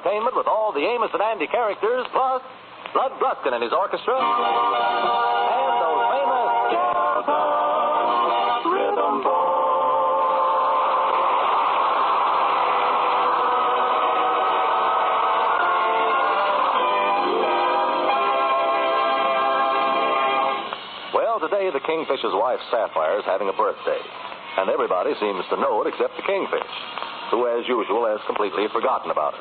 entertainment with all the Amos and Andy characters, plus Bud Gosden and his orchestra, and those famous Rhythm Boys. Well, today the Kingfish's wife, Sapphire, is having a birthday. And everybody seems to know it except the Kingfish, who, as usual, has completely forgotten about it.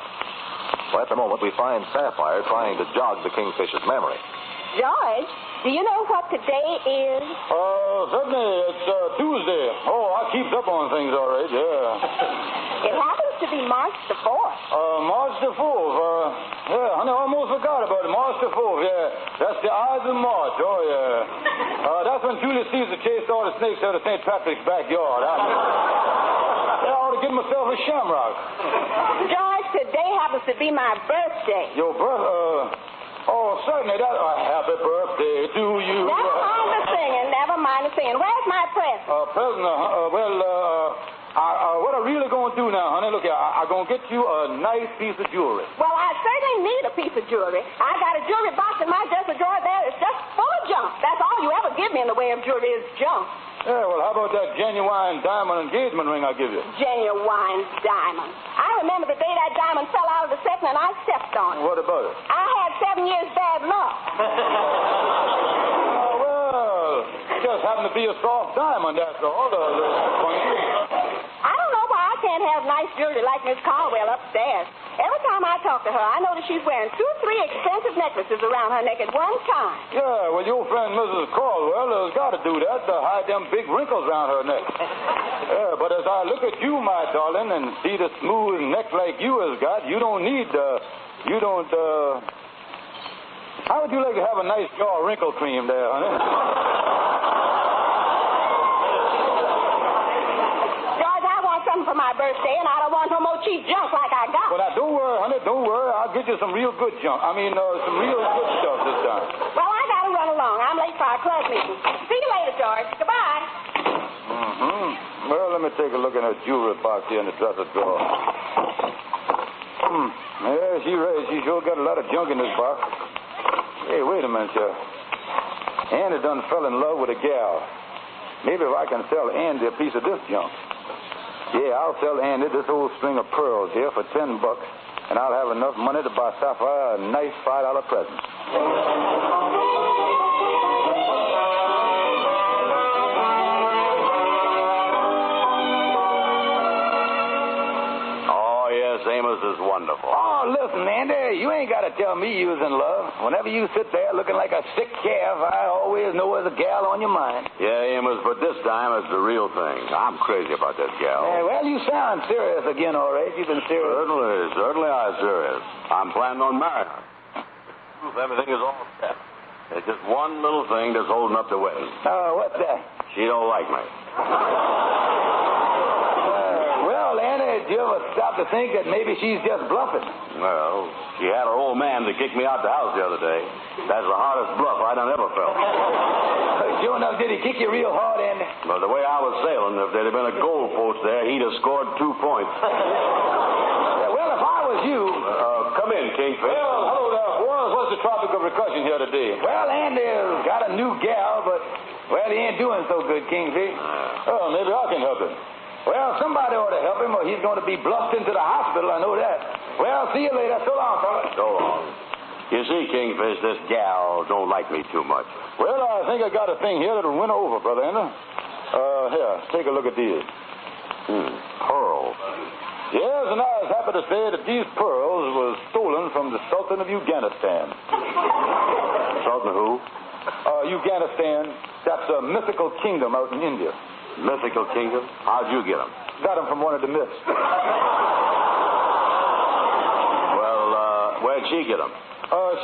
Well, at the moment, we find Sapphire trying to jog the Kingfish's memory. George, do you know what today is? Certainly. It's Tuesday. Oh, I keep up on things all right, yeah. It happens to be March the 4th. March the 4th. Yeah, honey, I almost forgot about it. March the 4th, yeah. That's the Ides of March, oh, yeah. That's when Julius Caesar chased all the snakes out of St. Patrick's backyard. I ought to get myself a shamrock. George, today happens to be my birthday. Your birthday? Oh, certainly. Happy birthday to you. Never mind the singing. Never mind the singing. Where's my present? Present? What I really going to do now, honey, look here, I'm going to get you a nice piece of jewelry. Well, I certainly need a piece of jewelry. I got a jewelry box in my dresser drawer there. It's just full of junk. That's all you ever give me in the way of jewelry is junk. Yeah, well, how about that genuine diamond engagement ring I give you? Genuine diamond. I remember the day that diamond fell out of the setting and I stepped on it. What about it? I had 7 years bad luck. Well, it just happened to be a soft diamond, that's all. I don't know why I can't have nice jewelry like Miss Caldwell upstairs. Every time I talk to her, I notice she's wearing 2 or 3 expensive necklaces around her neck at one time. Yeah, well, your friend Mrs. Caldwell has got to do that to hide them big wrinkles around her neck. Yeah, but as I look at you, my darling, and see the smooth neck like you has got, you don't need, how would you like to have a nice jaw wrinkle cream there, honey? For my birthday, and I don't want no more cheap junk like I got. Well, now, don't worry, honey, don't worry. I'll get you some real good junk. Some real good stuff this time. Well, I gotta run along. I'm late for our club meeting. See you later, George. Goodbye. Mm-hmm. Well, let me take a look in her jewelry box here in the dresser drawer. Yeah, she's right. She sure got a lot of junk in this box. Hey, wait a minute, sir. Andy done fell in love with a gal. Maybe if I can sell Andy a piece of this junk. Yeah, I'll sell Andy this old string of pearls here for $10, and I'll have enough money to buy Sapphire a nice $5 present. Oh, yes, Amos is wonderful. Oh, listen, Andy, you ain't got to tell me you was in love. Whenever you sit there looking like a sick calf, I always know there's a gal on your mind. Yeah, Amos, but this time it's the real thing. I'm crazy about that gal. Well, you sound serious again, all right. You've been serious. Certainly I'm serious. I'm planning on marrying her. Everything is all set. There's just one little thing that's holding up the wedding. Oh, what's that? She don't like me. Well, Andy, did you ever stop to think that maybe she's just bluffing? Well, she had her old man to kick me out the house the other day. That's the hardest bluff I done ever felt. Sure enough, did he kick you real hard, Andy? Well, the way I was sailing, if there'd have been a goal post there, he'd have scored 2 points. Well, if I was you... Come in, Kingfish. Well, hello there. What's the topic of discussion here today? Well, Andy's got a new gal, but, well, he ain't doing so good, Kingfish. Oh, maybe I can help him. Well, somebody ought to help him, or he's going to be bluffed into the hospital, I know that. Well, see you later. So long, fella. So long. You see, Kingfish, this gal don't like me too much. Well, I think I got a thing here that'll win her over, Brother Andrew. Here, take a look at these. Pearls. Yes, and I was happy to say that these pearls were stolen from the Sultan of Afghanistan. Sultan who? Afghanistan. That's a mythical kingdom out in India. Mythical kingdom? How'd you get them? Got them from one of the myths. Well, where'd she get them?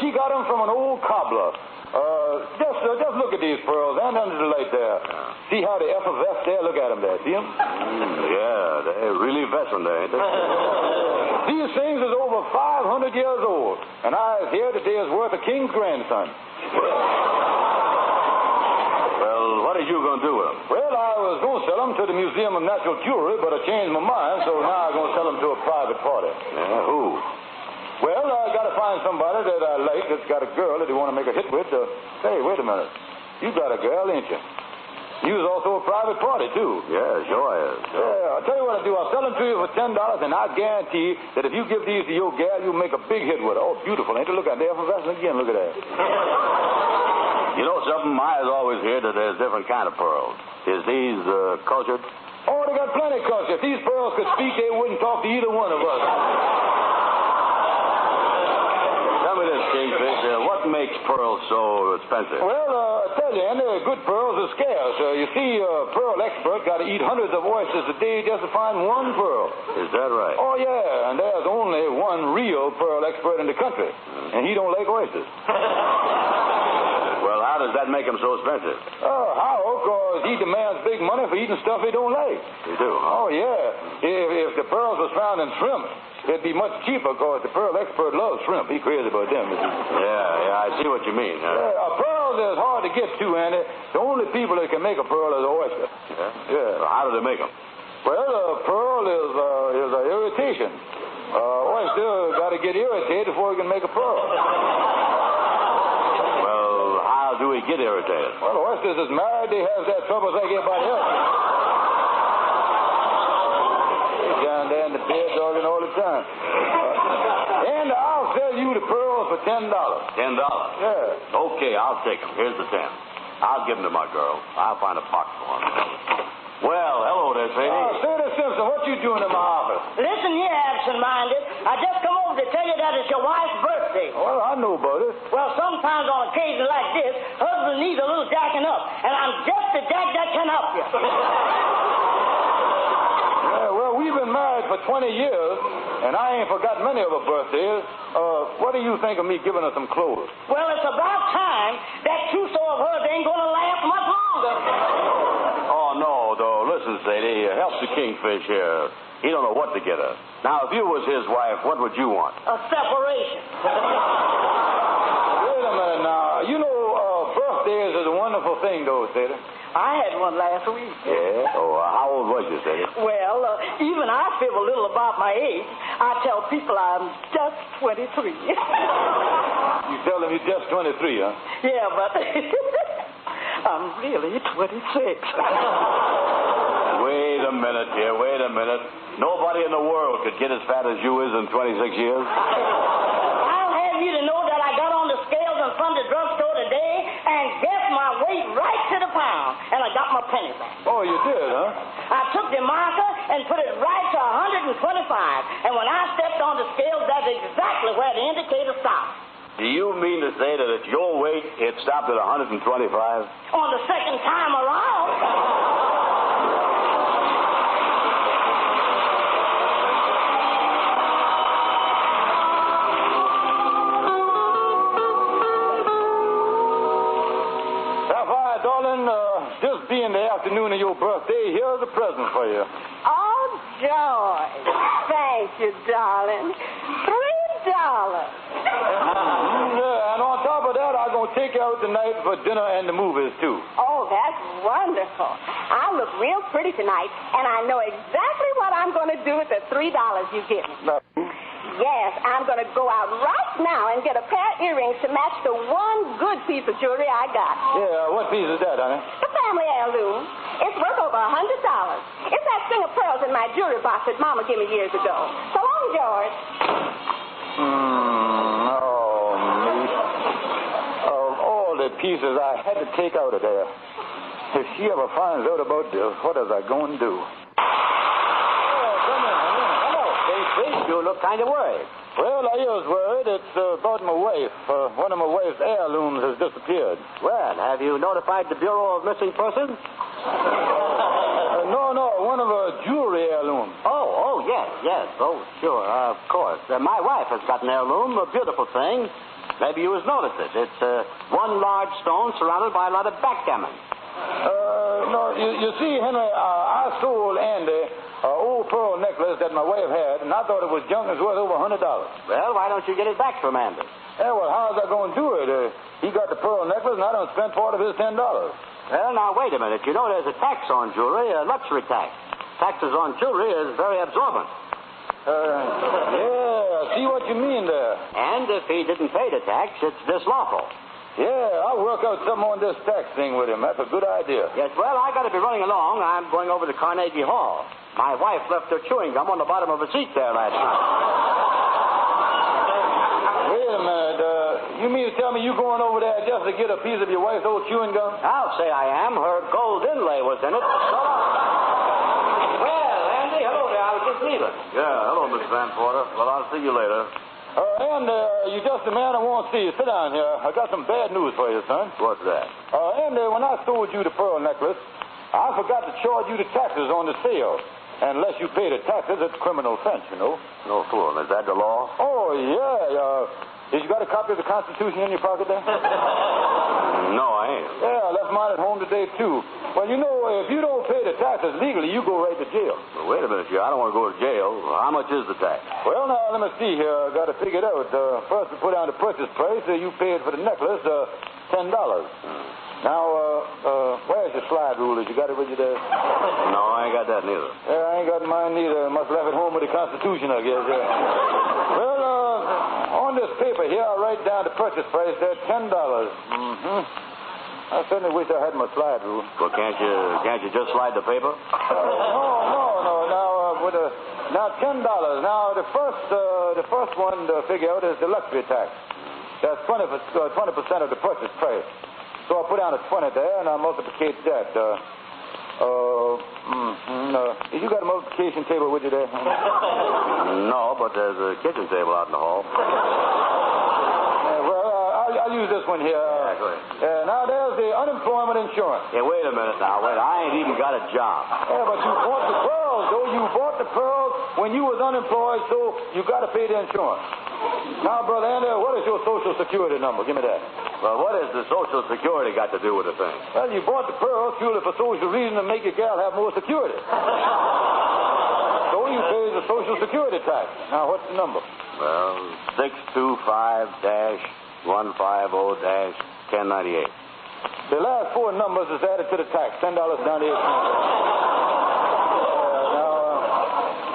She got them from an old cobbler. Just look at these pearls and under the light there. See how they effervesce there? Look at them there. See them? Yeah, they're really vessing there, ain't they? These things is over 500 years old, and I was here today is worth a king's grandson. Well, what are you going to do with them? Well, I was going to sell them to the Museum of Natural Jewelry, but I changed my mind, so now I'm going to sell them to a private party. Yeah, who? Well, I got to find somebody that I like that's got a girl that you want to make a hit with. Hey, wait a minute. You got a girl, ain't you? You was also a private party, too. Yeah, sure I is. Yeah, I'll tell you what I'll do. I'll sell them to you for $10, and I guarantee that if you give these to your gal, you'll make a big hit with her. Oh, beautiful, ain't it? Look at that. Effervescent again. Look at that. You know something? I has always heard that there's different kind of pearls. Is these cultured? Oh, they got plenty of culture. If these pearls could speak, they wouldn't talk to either one of us. Tell me this, Kingfish. What makes pearls so expensive? Well, I tell you, Andy, good pearls are scarce. You see, a pearl expert got to eat hundreds of oysters a day just to find one pearl. Is that right? Oh, yeah, and there's only one real pearl expert in the country, and he don't like oysters. Well, how does that make them so expensive? How? Because he demands big money for eating stuff he don't like. You do? Oh, yeah. If the pearls was found in shrimp, it'd be much cheaper because the pearl expert loves shrimp. He crazy about them. Yeah, I see what you mean. A pearl is hard to get to, Andy. The only people that can make a pearl is an oyster. Yeah? Well, how do they make them? Well, a pearl is an irritation. Oyster got to get irritated before he can make a pearl. Well, how do we get irritated? Well, oysters is married. They have that trouble like everybody else. Down there in the bed dogging all the time. And I'll sell you the pearls for $10. $10? Yeah. Okay, I'll take them. Here's the 10. I'll give them to my girl. I'll find a box for them. Well, hello there, Sadie. Sadie Simpson, what you doing in my office? Listen here, absent-minded. I just come over to tell you that it's your wife's birthday. Well, I know about it. Well, sometimes on occasions like this, husband needs a little jacking up, and I'm just the jack that can help you. Yeah, well, we've been married for 20 years, and I ain't forgot many of her birthdays. What do you think of me giving her some clothes? Well, it's about time. That trousseau of hers ain't going to last much longer. Oh, no, though. Listen, Sadie, help the Kingfish here. He don't know what to get her. Now, if you was his wife, what would you want? A separation. Wait a minute now. You know, birthdays is a wonderful thing, though, Sadie. I had one last week. Yeah? Oh, how old was you, Sadie? Well, even I feel a little about my age. I tell people I'm just 23. You tell them you're just 23, huh? Yeah, but I'm really 26. Wait a minute, dear. Wait a minute. Nobody in the world could get as fat as you is in 26 years. I'll have you to know that I got on the scales in front of the drugstore today and guessed my weight right to the pound. And I got my penny back. Oh, you did, huh? I took the marker and put it right to 125. And when I stepped on the scales, that's exactly where the indicator stopped. Do you mean to say that at your weight, it stopped at 125? On the second time around. Darling, just being the afternoon of your birthday, here's a present for you. Oh, George. Thank you, darling. $3. And on top of that, I'm going to take you out tonight for dinner and the movies, too. Oh, that's wonderful. I look real pretty tonight, and I know exactly what I'm going to do with the $3 you give me. Now, Yes, I'm going to go out right now and get a pair of earrings to match the one good piece of jewelry I got. yeah, what piece is that, honey? The family heirloom. It's worth over $100. It's that string of pearls in my jewelry box that Mama gave me years ago. So long, George. Oh, me. Of all the pieces I had to take out of there, if she ever finds out about this, what is I going to do? You look kind of worried. Well, I was worried. It's about my wife. One of my wife's heirlooms has disappeared. Well, have you notified the Bureau of Missing Persons? No, one of her jewelry heirlooms. Oh, yes. Oh, sure, of course. My wife has got an heirloom, a beautiful thing. Maybe you has noticed it. It's one large stone surrounded by a lot of backgammon. No, you see, Henry, I sold Andy an old pearl necklace that my wife had, and I thought it was junk and was worth over $100. Well, why don't you get it back from Andy? Yeah, well, how's I going to do it? He got the pearl necklace, and I done spent part of his $10. Well, now, wait a minute. You know there's a tax on jewelry, a luxury tax. Taxes on jewelry is very absorbent. Yeah, see what you mean there. And if he didn't pay the tax, it's dislawful. Yeah, I'll work out something on this tax thing with him. That's a good idea. Yes, well, I got to be running along. I'm going over to Carnegie Hall. My wife left her chewing gum on the bottom of a seat there last night. Wait a minute. You mean to tell me you going over there just to get a piece of your wife's old chewing gum? I'll say I am. Her gold inlay was in it. So long. Well, Andy, hello there. I was just leaving. Yeah, hello, Miss Van Porter. Well, I'll see you later. You're just the man I want to see. Sit down here. I got some bad news for you, son. What's that? When I sold you the pearl necklace, I forgot to charge you the taxes on the sale. And unless you pay the taxes, it's criminal offense, you know. No fool. Is that the law? Oh, yeah. Did you got a copy of the Constitution in your pocket there? No, I ain't. Yeah, I left mine at home today, too. Well, you know, if you don't pay the taxes legally, you go right to jail. Well, wait a minute, I don't want to go to jail. How much is the tax? Well, now, let me see here. I got to figure it out. First, we put down the purchase price. You paid for the necklace, $10. Now, where's your slide rulers? You got it with you there? No, I ain't got that neither. Yeah, I ain't got mine neither. Must have left it home with the Constitution, I guess. Well, on this paper here, I write down the purchase price there, $10. I certainly wish I had my slide rule. Well, can't you just slide the paper? No. Now, $10. Now, the first one to figure out is the luxury tax. That's 20% of the purchase price. So I put down a 20 there, and I multiplicate that. You got a multiplication table with you there? No, but there's a kitchen table out in the hall. I'll use this one here. Yeah, go ahead. Now, there's the unemployment insurance. Yeah, wait a minute now. Wait, I ain't even got a job. Yeah, but you bought the pearls, though. You bought the pearls when you was unemployed, so you got to pay the insurance. Now, Brother Andy, what is your Social Security number? Give me that. Well, what has the Social Security got to do with the thing? Well, you bought the pearls purely for social reason to make your gal have more security. So you pay the Social Security tax. Now, what's the number? Well, 625-150-1098. The last four numbers is added to the tax, $10.98.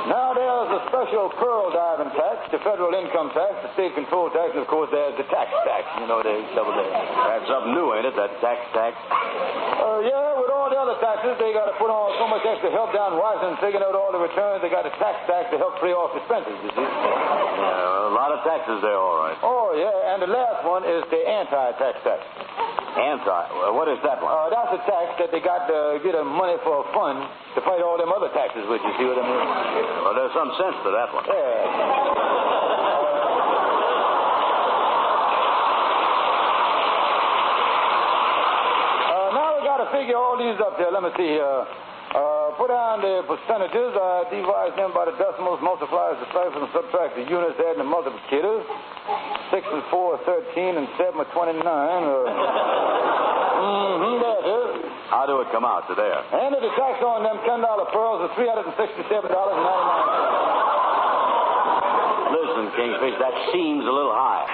Now there's a special pearl diving tax, the federal income tax, the state control tax, and of course there's the tax. You know, they double there. That's something new, ain't it, that tax? Yeah, with all the other taxes, they got to put on so much extra help down Washington figuring out all the returns. They got a tax to help pay off expenses, you see. Yeah, a lot of taxes there, all right. Oh, yeah, and the last one is the anti-tax tax. What is that one? That's a tax that they got to get money for a fund to fight all them other taxes with, you see what I mean? Well, there's some sense to that one. Yeah. Now we got to figure all these up there. Let me see here. Put down the percentages. Divide them by the decimals, multiplies the ciphers, and subtract the units, add the multiplicators. 6 and 4 are 13, and 7 are 29. There it is. How do it come out to there? And the tax on them $10 pearls is $367.99. Listen, Kingfish, that seems a little high.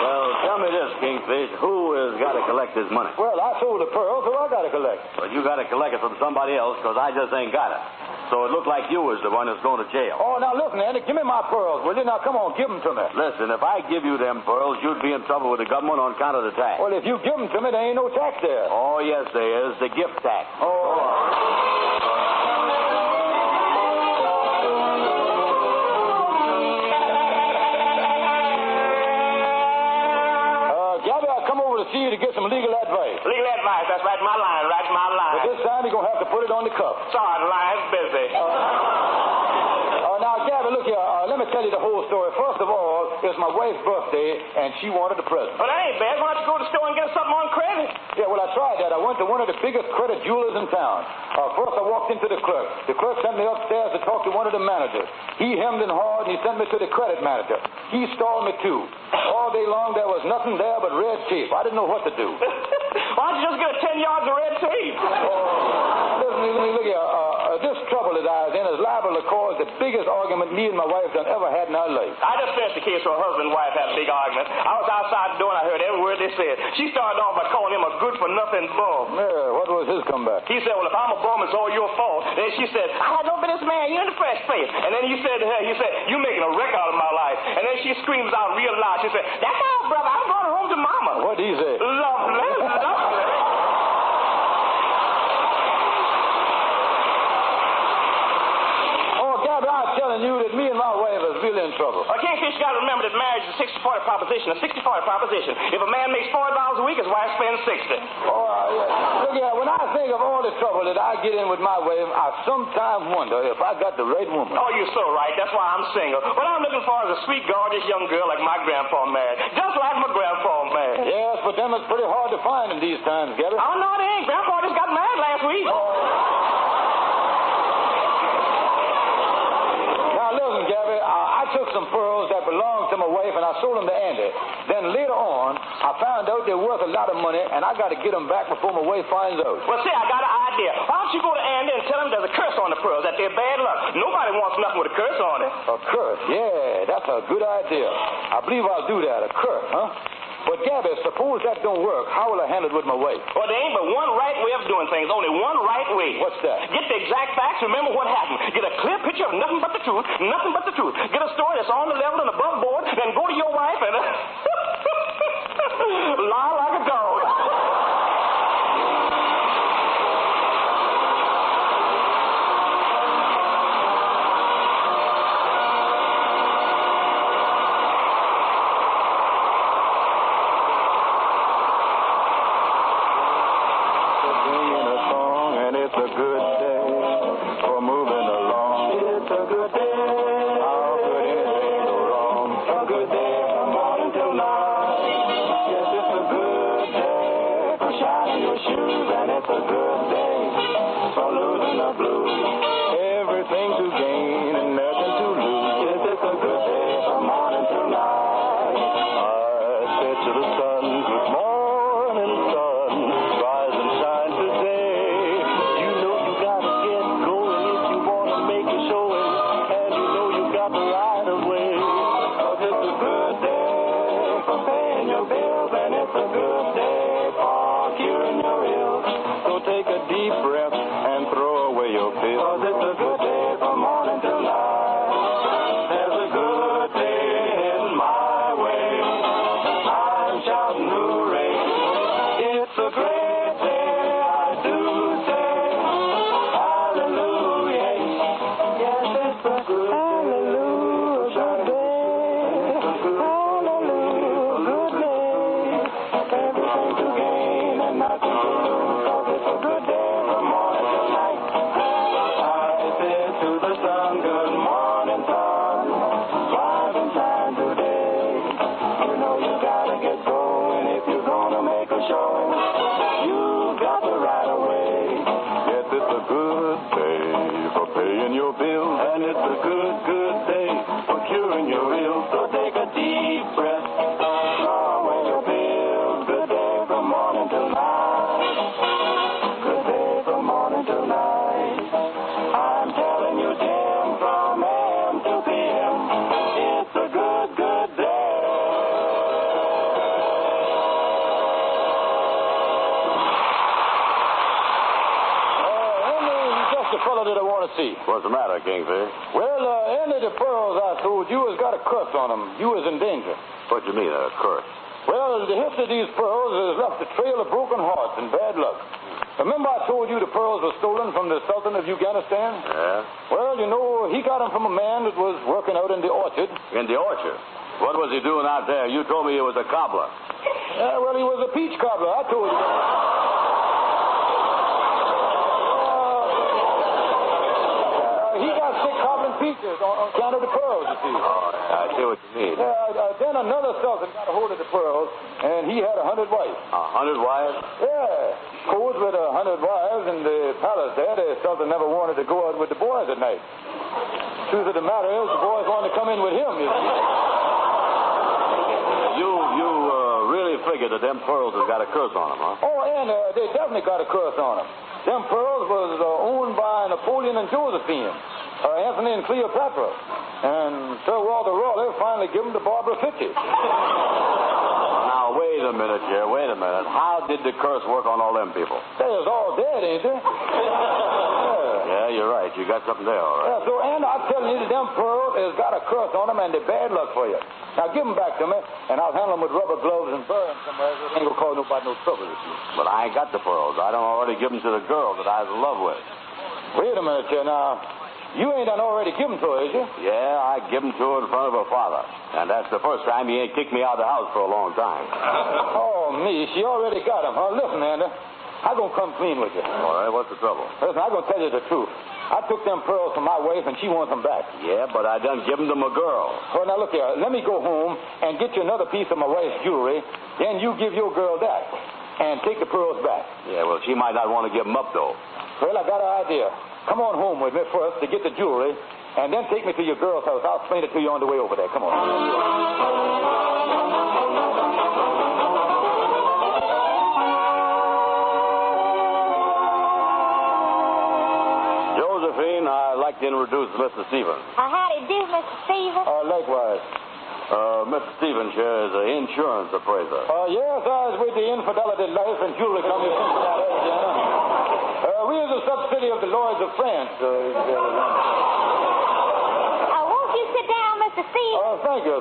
Well, tell me this, Kingfish. Who has got to collect this money? Well, I sold the pearls, so I got to collect. Well, you got to collect it from somebody else, because I just ain't got it. So it looked like you was the one that's going to jail. Oh, now listen, Andy, give me my pearls, will you? Now, come on, give them to me. Listen, if I give you them pearls, you'd be in trouble with the government on account of the tax. Well, if you give them to me, there ain't no tax there. Oh, yes, there is. The gift tax. Gabby, I come over to see you to get some legal advice. Legal advice. That's right, my line. But this time you're going to have to put it on the cuff. Sorry, the line's busy. Now, Gabby, look here. Let me tell you the whole story. First of all, it's my wife's birthday, and she wanted a present. Well, that ain't bad. Why don't you go to the store and get her something on credit? Yeah, well, I tried that. I went to one of the biggest credit jewelers in town. First, I walked into the clerk. The clerk sent me upstairs to talk to one of the managers. He hemmed and hawed, and he sent me to the credit manager. He stalled me, too. All day long, there was nothing there but red tape. I didn't know what to do. Why don't you just get 10 yards of red tape? Listen, look here. This trouble that I was in is liable to cause about the biggest argument me and my wife done ever had in our life. I just finished the case where a husband and wife had a big argument. I was outside the door and I heard every word they said. She started off by calling him a good-for-nothing bum. Yeah, what was his comeback? He said, well, if I'm a bum, it's all your fault. Then she said, I had no business marrying you in the first place. And then he said to her, you're making a wreck out of my life. And then she screams out real loud. She said, that's all, brother. I'm going home to mama. What'd he say? Lovely, lovely. You that me and my wife is really in trouble. Kingfish got to remember that marriage is a 60-40 proposition. A 60-40 proposition. If a man makes $40 a week, his wife spends 60. Look here, when I think of all the trouble that I get in with my wife, I sometimes wonder if I got the right woman. Oh, you're so right. That's why I'm single. What I'm looking for is a sweet, gorgeous young girl like my grandpa married. Just like my grandpa married. Yes, but them it's pretty hard to find in these times, Gabby. Oh, no, it ain't. Grandpa just got married last week. I took some pearls that belonged to my wife, and I sold them to Andy. Then later on, I found out they're worth a lot of money, and I got to get them back before my wife finds out. Well, see, I got an idea. Why don't you go to Andy and tell him there's a curse on the pearls, that they're bad luck. Nobody wants nothing with a curse on it. A curse? Yeah, that's a good idea. I believe I'll do that. A curse, huh? But, Gabby, suppose that don't work. How will I handle it with my wife? Well, there ain't but one right way of doing things. Only one right way. What's that? Get the exact facts. Remember what happened. Get a clear picture of nothing but the truth. Nothing but the truth. Get a story that's on the level and above board. Then go to your wife and lie like a dog. What's the matter, Kingfish? Well, any of the pearls I sold you has got a curse on them. You was in danger. What do you mean, a curse? Well, the history of these pearls has left a trail of broken hearts and bad luck. Remember I told you the pearls were stolen from the Sultan of Afghanistan? Yeah. Well, you know, he got them from a man that was working out in the orchard. In the orchard? What was he doing out there? You told me he was a cobbler. Well, he was a peach cobbler, I told you. Peaches on account of the pearls, you see. Oh, yeah, I see what you mean. Then another Sultan got a hold of the pearls, and he had 100 wives. 100 wives? Yeah. Codes with 100 wives in the palace there. The Sultan never wanted to go out with the boys at night. Truth of the matter is, the boys wanted to come in with him, you see. You really figured that them pearls has got a curse on them, huh? Oh, and they definitely got a curse on them. Them pearls was owned by Napoleon and Josephine. Anthony and Cleopatra. And Sir Walter Raleigh finally gave them to Barbara Fitchie. Now, wait a minute, here. Wait a minute. How did the curse work on all them people? They was all dead, ain't they? Yeah, you're right. You got something there, all right. Yeah, so, and I'm telling you, them pearls has got a curse on them, and they're bad luck for you. Now, give them back to me, and I'll handle them with rubber gloves and bury them somewhere so they ain't gonna cause nobody no trouble this year. But I ain't got the pearls. I don't already give them to the girl that I was in love with. Wait a minute, here, now. You ain't done already give them to her, is you? Yeah, I give them to her in front of her father. And that's the first time he ain't kicked me out of the house for a long time. Oh, me. She already got them, huh? Listen, Andy, I'm gonna come clean with you. All right, what's the trouble? Listen, I'm gonna tell you the truth. I took them pearls from my wife, and she wants them back. Yeah, but I done give them to my girl. Well, now, look here. Let me go home and get you another piece of my wife's jewelry. Then you give your girl that and take the pearls back. Yeah, well, she might not want to give them up, though. Well, I got an idea. Come on home with me first to get the jewelry, and then take me to your girl's house. I'll explain it to you on the way over there. Come on. Josephine, I'd like to introduce Mr. Stevens. How do you do, Mr. Stevens? Likewise. Mr. Stevens here is an insurance appraiser. Yes, I was with the Infidelity Life and Jewelry Company. We is a subsidiary of the Lloyds of France. Won't you sit down, Mr. Stevens? Thank you.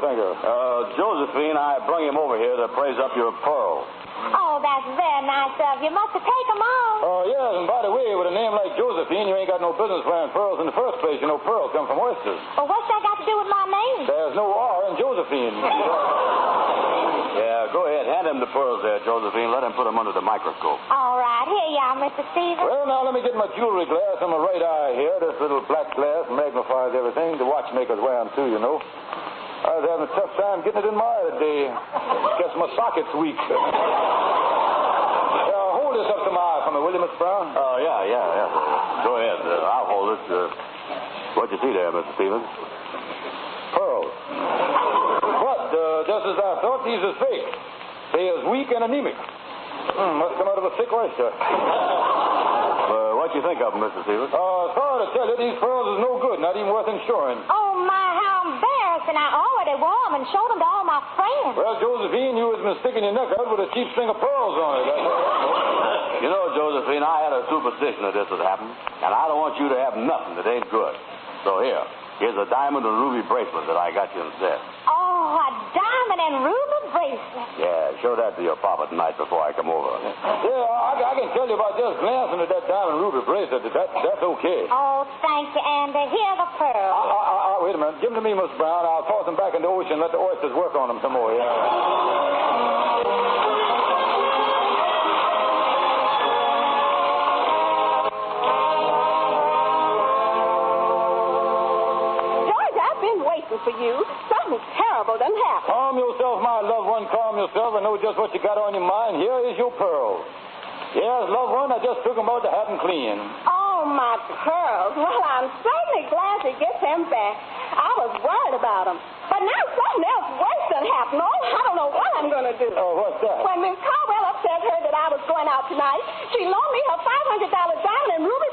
Josephine, I brung him over here to appraise up your pearls. Oh, that's very nice of you. Must have taken them all. Yes, and by the way, with a name like Josephine, you ain't got no business wearing pearls in the first place. You know, pearls come from oysters. Well, what's that got to do with my name? There's no R in Josephine. Yeah, go ahead. Hand him the pearls there, Josephine. Let him put them under the microscope. All right. Here you are, Mr. Stevens. Well, now, let me get my jewelry glass on my right eye here. This little black glass magnifies everything. The watchmakers wear them, too, you know. I was having a tough time getting it in my eye today. Guess my socket's weak. Hold this up to my eye for me, will you, Miss Brown? Yeah. Go ahead. I'll hold it. What'd you see there, Mr. Stevens? Pearls. But, just as I thought, these are fake. They is weak and anemic. Must come out of a thick oyster. What'd you think of them, Mr. Stevens? Sorry to tell you, these pearls is no good, not even worth insuring. Oh, my, how embarrassing. I already wore them and showed them to all my friends. Well, Josephine, you has been sticking your neck out with a cheap string of pearls on it. You know, Josephine, I had a superstition that this would happen, and I don't want you to have nothing that ain't good. So here's a diamond and ruby bracelet that I got you instead. Oh, a diamond and ruby bracelet. Yeah, show that to your papa tonight before I come over. Yeah, I can tell you about just glancing at that diamond and ruby bracelet. That's okay. Oh, thank you, Andy. Here are the pearls. Wait a minute. Give them to me, Miss Brown. I'll toss them back in the ocean and let the oysters work on them some more, For you. Something terrible done happened. Calm yourself, my loved one. Calm yourself and know just what you got on your mind. Here is your pearls. Yes, loved one, I just took them out to have them clean. Oh, my pearls. Well, I'm certainly glad to get them back. I was worried about them. But now something else worse done happened. Oh, I don't know what I'm going to do. Oh, what's that? When Miss Correll upset her that I was going out tonight, she loaned me her $500 diamond and ruby